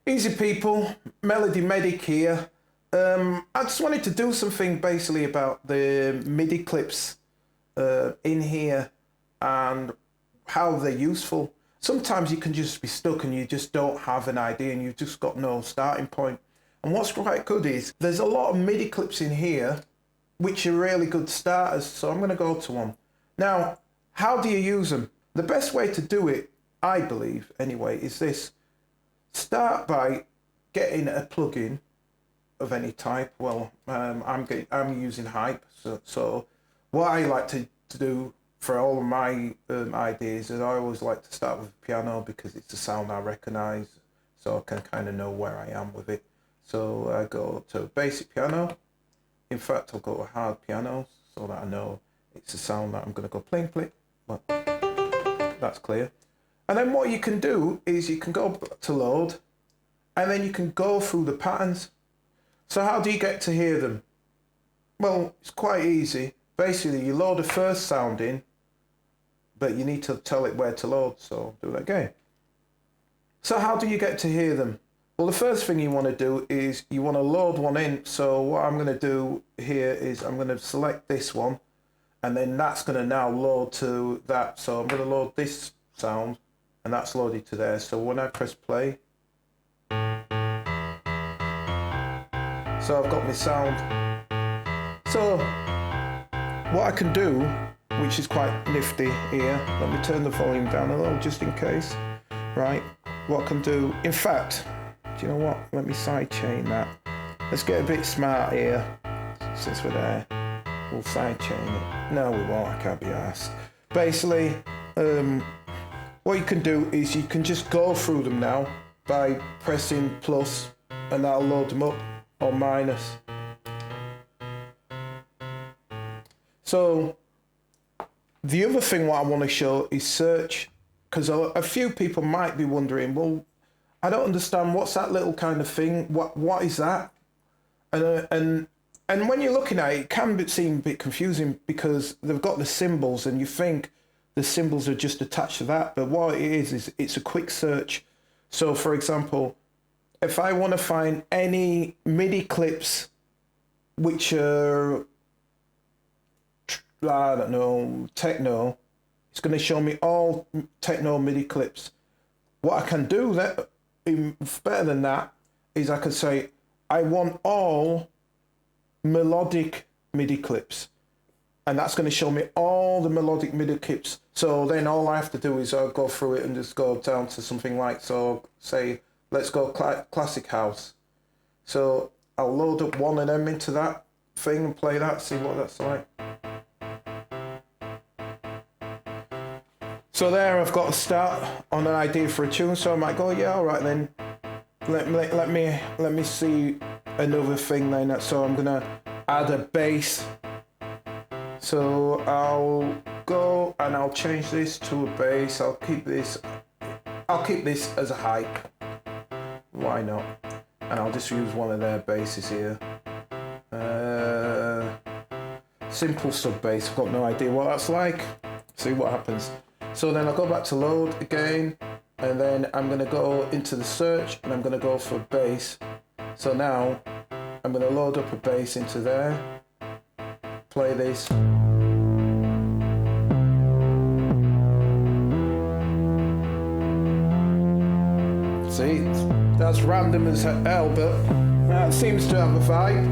Easy people, Melody Medic here. I just wanted to do something basically about the MIDI clips in here and how they're useful. Sometimes you can just be stuck and you just don't have an idea and you've just got no starting point. And what's quite good is there's a lot of MIDI clips in here which are really good starters, so I'm going to go to one. Now, how do you use them? The best way to do it, I believe anyway, is this. Start by getting a plugin of any type. Well, I'm using Hype, so what I like to do for all of my ideas is I always like to start with a piano because it's a sound I recognise, so I can kind of know where I am with it. So I go to basic piano. In fact, I'll go to hard piano so that I know it's a sound that I'm going to go pling pling. Well, that's clear. And then what you can do is you can go to load and then you can go through the patterns. So how do you get to hear them? Well, it's quite easy. Basically, you load the first sound in, but you need to tell it where to load. So I'll do that again. So how do you get to hear them? Well, the first thing you want to do is you want to load one in. So what I'm going to do here is I'm going to select this one and then that's going to now load to that. So I'm going to load this sound. And that's loaded to there. So when I press play, so I've got my sound. So what I can do, which is quite nifty here, let me turn the volume down a little just in case. Right, what I can do, in fact, do you know what? Let me sidechain that. Let's get a bit smart here. Since we're there, we'll sidechain it. No, we won't, I can't be asked. Basically, what you can do is you can just go through them now by pressing plus and that'll load them up, or minus. So the other thing what I want to show is search, because a few people might be wondering, well, I don't understand, what's that little kind of thing? What is that? And when you're looking at it, it can seem a bit confusing because they've got the symbols and you think the symbols are just attached to that, but what it is it's a quick search. So for example, if I want to find any MIDI clips which are, I don't know, techno, it's going to show me all techno MIDI clips. What I can do that better than that is I can say I want all melodic MIDI clips. And that's going to show me all the melodic MIDI clips. So then all I have to do is go through it and just go down to something like, so say, let's go classic house. So I'll load up one of them into that thing and play that, see what that's like. So there I've got a start on an idea for a tune. So I might go, yeah, all right then. Let me see another thing then. So I'm gonna add a bass. So I'll go and I'll change this to a bass. I'll keep this as a hype. Why not? And I'll just use one of their basses here. Simple sub bass. I've got no idea what that's like. See what happens. So then I'll go back to load again, and then I'm gonna go into the search and I'm gonna go for bass. So now I'm gonna load up a bass into there. Play this. See, that's random as hell, but that seems to have a vibe.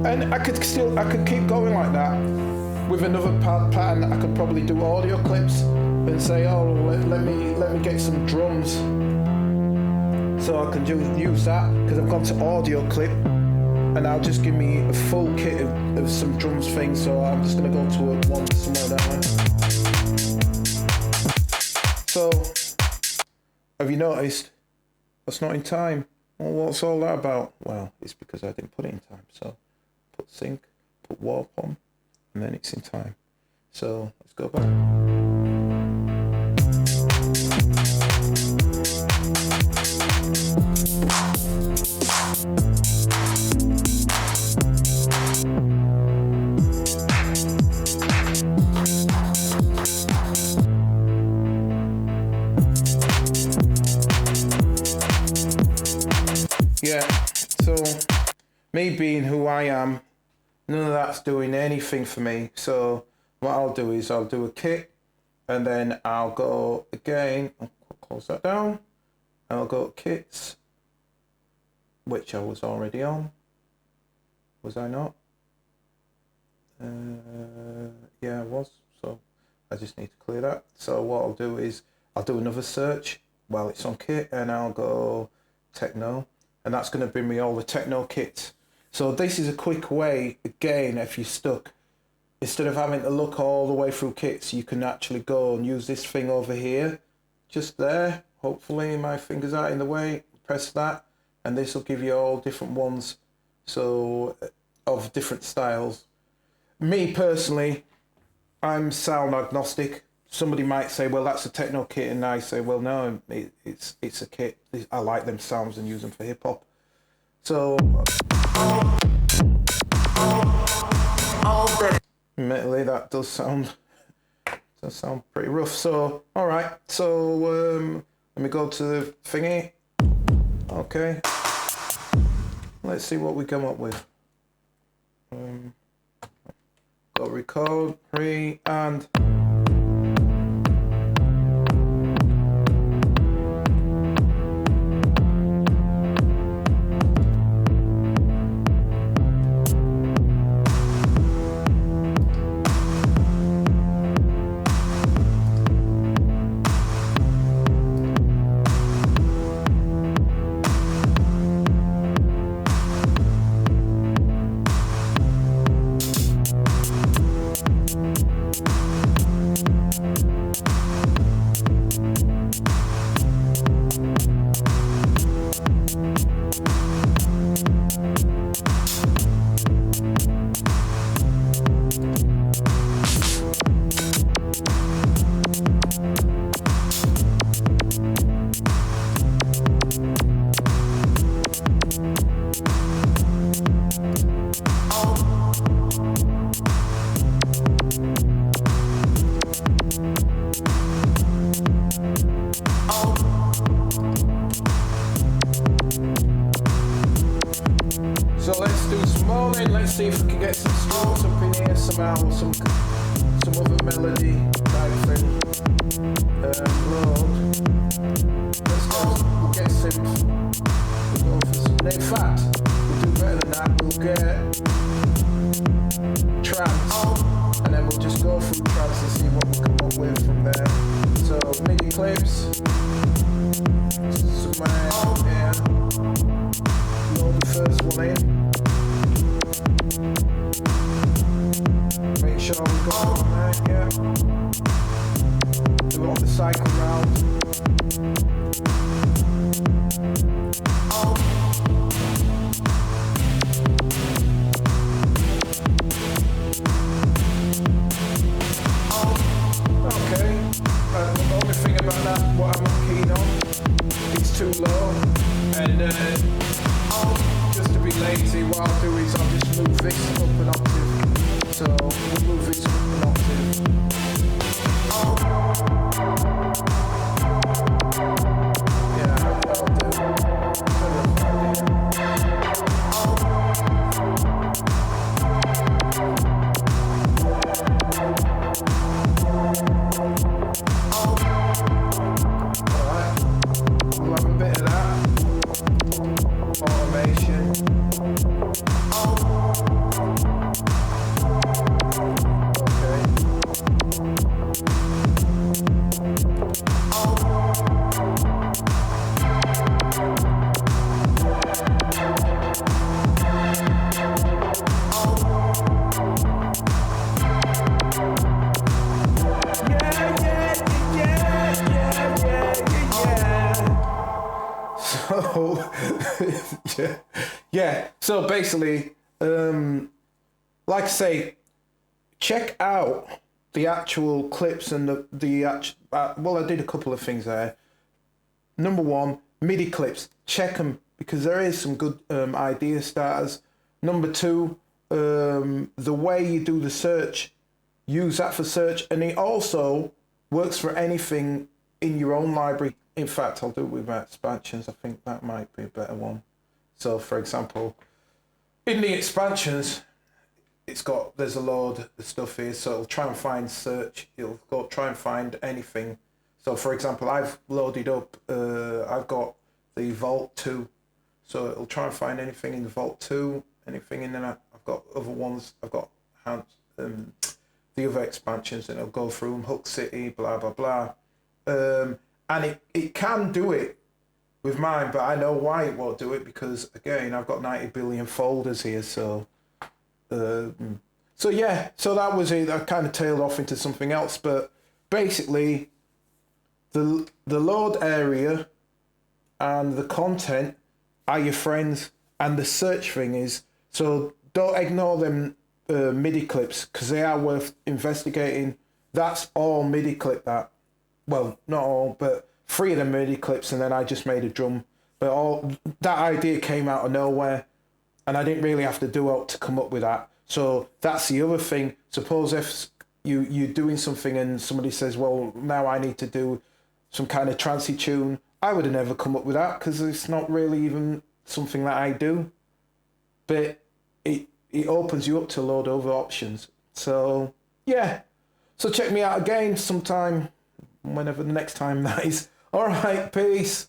And I could keep going like that. With another pattern, I could probably do audio clips and say, oh, let me get some drums. So I can use that because I've gone to audio clip. And I'll just give me a full kit of some drums things, so I'm just going to go to one somewhere down there. So, have you noticed? That's not in time. Well, what's all that about? Well, it's because I didn't put it in time. So, put sync, put warp on, and then it's in time. So, let's go back. yeah, so me being who I am, none of that's doing anything for me. So what I'll do is I'll do a kit, and then I'll go again, I'll close that down, I'll go kits, which I was already on. Was I not? Yeah, I was. So I just need to clear that. So what I'll do is I'll do another search while it's on kit, and I'll go techno, and that's going to bring me all the techno kits. So this is a quick way, again, if you're stuck, instead of having to look all the way through kits, you can actually go and use this thing over here, just there. Hopefully my fingers aren't in the way. Press that, and this will give you all different ones, so of different styles. Me personally, I'm sound agnostic. Somebody might say, well, that's a techno kit, and I say, well, no, it's a kit. I like them sounds and use them for hip hop. So admittedly, that does sound pretty rough. So all right, so let me go to the thingy. Okay, let's see what we come up with. Go record, and so let's do some more in. Let's see if we can get some strokes up in here somehow, some other melody type thing. Load. Let's go. We'll get synth. We'll go for some. In fact, we'll do better than that. We'll get trance, and then we'll just go through trance and see what we come up with from there. So MIDI clips. Some yeah. Load the first one in. Make sure we got it on there, yeah. Do all the cycle round. Okay, the only thing about that, what I'm not keen on, it's too low, and just to be lazy, what I'll do is I'll just move this up an octave. So we'll move this up an octave. Yeah, that'll do. Alright, we'll have a bit of that. Automation. So yeah. So basically, like I say, check out the actual clips and the actual. Well, I did a couple of things there. Number one, MIDI clips. Check them because there is some good idea starters. Number two, the way you do the search, use that for search, and it also works for anything in your own library. In fact, I'll do it with my expansions. I think that might be a better one. So for example, in the expansions, there's a load of stuff here, so it'll try and find search, it'll go try and find anything. So for example, I've loaded up, I've got the Vault 2, so it'll try and find anything in the Vault 2, anything in there. I've got other ones, I've got the other expansions, and it'll go through them, Hook City, blah, blah, blah. And it can do it with mine, but I know why it won't do it, because again, I've got 90 billion folders here, so yeah, so that was it. I kind of tailed off into something else, but basically the load area and the content are your friends, and the search thing is, so don't ignore them MIDI clips, because they are worth investigating. That's all MIDI clip, that. Well, not all, but 3 of them MIDI clips, and then I just made a drum. But all that idea came out of nowhere, and I didn't really have to do it to come up with that. So that's the other thing. Suppose if you're doing something and somebody says, well, now I need to do some kind of trancey tune, I would have never come up with that, because it's not really even something that I do. But it opens you up to a load of other options. So yeah, so check me out again sometime, whenever the next time that is. All right, peace.